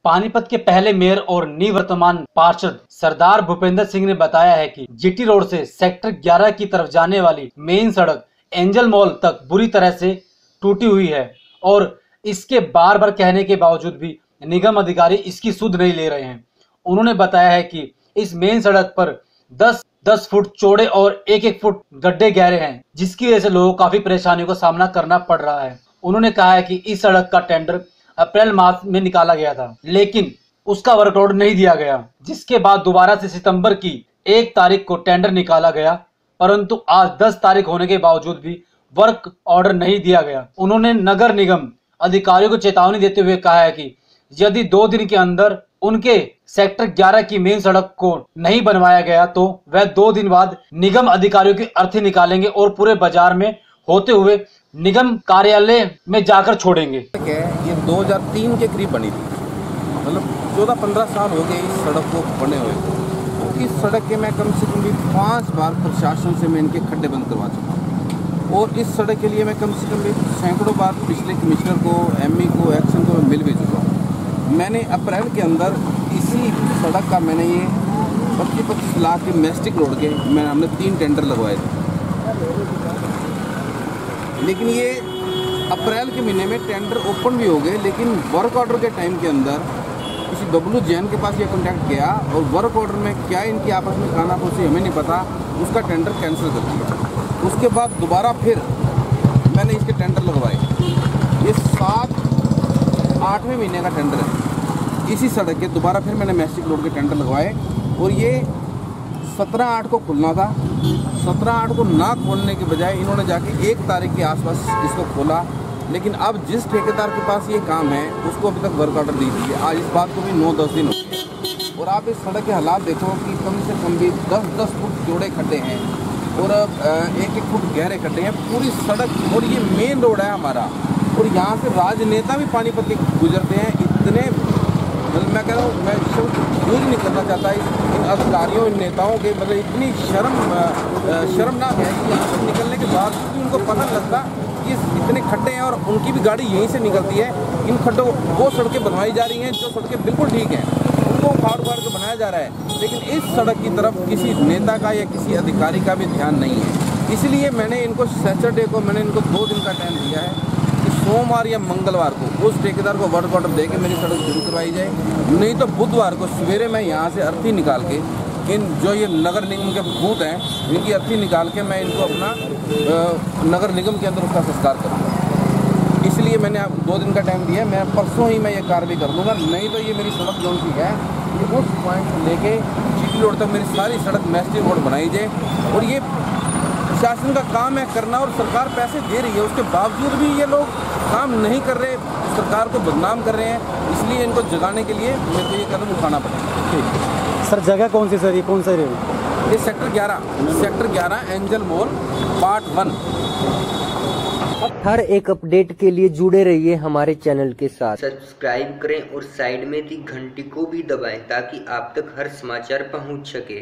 पानीपत के पहले मेयर और निवर्तमान पार्षद सरदार भूपेंद्र सिंह ने बताया है कि जीटी रोड से सेक्टर 11 की तरफ जाने वाली मेन सड़क एंजल मॉल तक बुरी तरह से टूटी हुई है और इसके बार बार कहने के बावजूद भी निगम अधिकारी इसकी सुध नहीं ले रहे हैं। उन्होंने बताया है कि इस मेन सड़क पर 10 फुट चौड़े और 1 फुट गड्ढे गहरे हैं, जिसकी वजह से लोगों को काफी परेशानियों का सामना करना पड़ रहा है। उन्होंने कहा है कि इस सड़क का टेंडर अप्रैल माह में निकाला गया था, लेकिन उसका वर्क ऑर्डर नहीं दिया गया, जिसके बाद दोबारा से सितंबर की 1 तारीख को टेंडर निकाला गया, परंतु आज 10 तारीख होने के बावजूद भी वर्क ऑर्डर नहीं दिया गया। उन्होंने नगर निगम अधिकारियों को चेतावनी देते हुए कहा है कि यदि 2 दिन के अंदर उनके सेक्टर 11 की मेन सड़क को नहीं बनवाया गया तो वह 2 दिन बाद निगम अधिकारियों की अर्थी निकालेंगे और पूरे बाजार में होते हुए निगम कार्यालय में जाकर छोड़ेंगे। ये 2003 के करीब बनी थी, मतलब 14-15 साल हो गए इस सड़क को बने हुए। तो इस सड़क के मैं कम से कम भी 5 बार प्रशासन से मैं इनके खड्डे बंद करवा चुका हूँ और इस सड़क के लिए मैं कम से कम भी सैकड़ों बार पिछले कमिश्नर को, एमई को, एक्शन को मिल भी चुका हूँ। मैंने अप्रैल के अंदर इसी सड़क का मैंने ये 25-25 लाख के मैस्टिक रोड के हमने 3 टेंडर लगवाए थे, लेकिन ये अप्रैल के महीने में टेंडर ओपन भी हो गए, लेकिन वर्क ऑर्डर के टाइम के अंदर किसी बबलू जैन के पास ये कॉन्टैक्ट किया और वर्क ऑर्डर में क्या इनकी आपस में कानाफूसी हमें नहीं पता, उसका टेंडर कैंसिल कर दिया। उसके बाद दोबारा फिर मैंने इसके टेंडर लगवाए। ये 7-8वें महीने का टेंडर है इसी सड़क के। दोबारा फिर मैंने मैस्टिक रोड के टेंडर लगवाए और ये 17/8 को खुलना था। 17/8 को ना खोलने के बजाय इन्होंने जाके 1 तारीख के आसपास इसको खोला, लेकिन अब जिस ठेकेदार के पास ये काम है उसको अभी तक वर्क ऑर्डर नहीं दिए। आज इस बात को भी 9-10 दिन हो गए और आप इस सड़क के हालात देखो कि कम से कम भी 10-10 फुट चौड़े खड्डे हैं और 1-1 फुट गहरे खड्डे हैं पूरी सड़क। और ये मेन रोड है हमारा और यहाँ से राजनेता भी पानीपत के गुजरते हैं। इतने मतलब मैं कह रहा हूँ, मैं शब्द यूज नहीं करना चाहता इन अधिकारियों, इन नेताओं के, मतलब इतनी शर्मनाक है कि यहाँ से निकलने के बाद भी उनको पता नहीं लगता कि इतने खड्डे हैं और उनकी भी गाड़ी यहीं से निकलती है। इन खड्डों वो सड़कें बनवाई जा रही हैं जो सड़कें बिल्कुल ठीक हैं, उनको फाड़ के बनाया जा रहा है, लेकिन इस सड़क की तरफ किसी नेता का या किसी अधिकारी का भी ध्यान नहीं है। इसलिए मैंने इनको सैटरडे को मैंने इनको 2 दिन का टाइम दिया है कि सोमवार या मंगलवार को उस ठेकेदार को वर्क ऑर्डर दे के मेरी सड़क शुरू करवाई जाए, नहीं तो बुधवार को सवेरे मैं यहाँ से अर्थी निकाल के इन जो ये नगर निगम के बूथ हैं इनकी अर्थी निकाल के मैं इनको अपना नगर निगम के अंदर उसका संस्कार करूँगा। इसलिए मैंने आप 2 दिन का टाइम दिया है। मैं परसों ही मैं ये कार्रवाई कर लूँगा, नहीं तो ये मेरी सड़क जो सी है ये उस पॉइंट से लेके जीटी रोड तक मेरी सारी सड़क मैस्टिक रोड बनाई जाए। और ये प्रशासन का काम है करना और सरकार पैसे दे रही है, उसके बावजूद भी ये लोग काम नहीं कर रहे, सरकार को बदनाम कर रहे हैं। इसलिए इनको जगाने के लिए मेरे को ये कदम उठाना पड़ेगा। सर जगह कौन सी सर, ये कौन सा एरिया? ये सेक्टर 11 एंजल मॉल पार्ट 1। हर एक अपडेट के लिए जुड़े रहिए हमारे चैनल के साथ। सब्सक्राइब करें और साइड में दी घंटी को भी दबाएं ताकि आप तक हर समाचार पहुंच सके।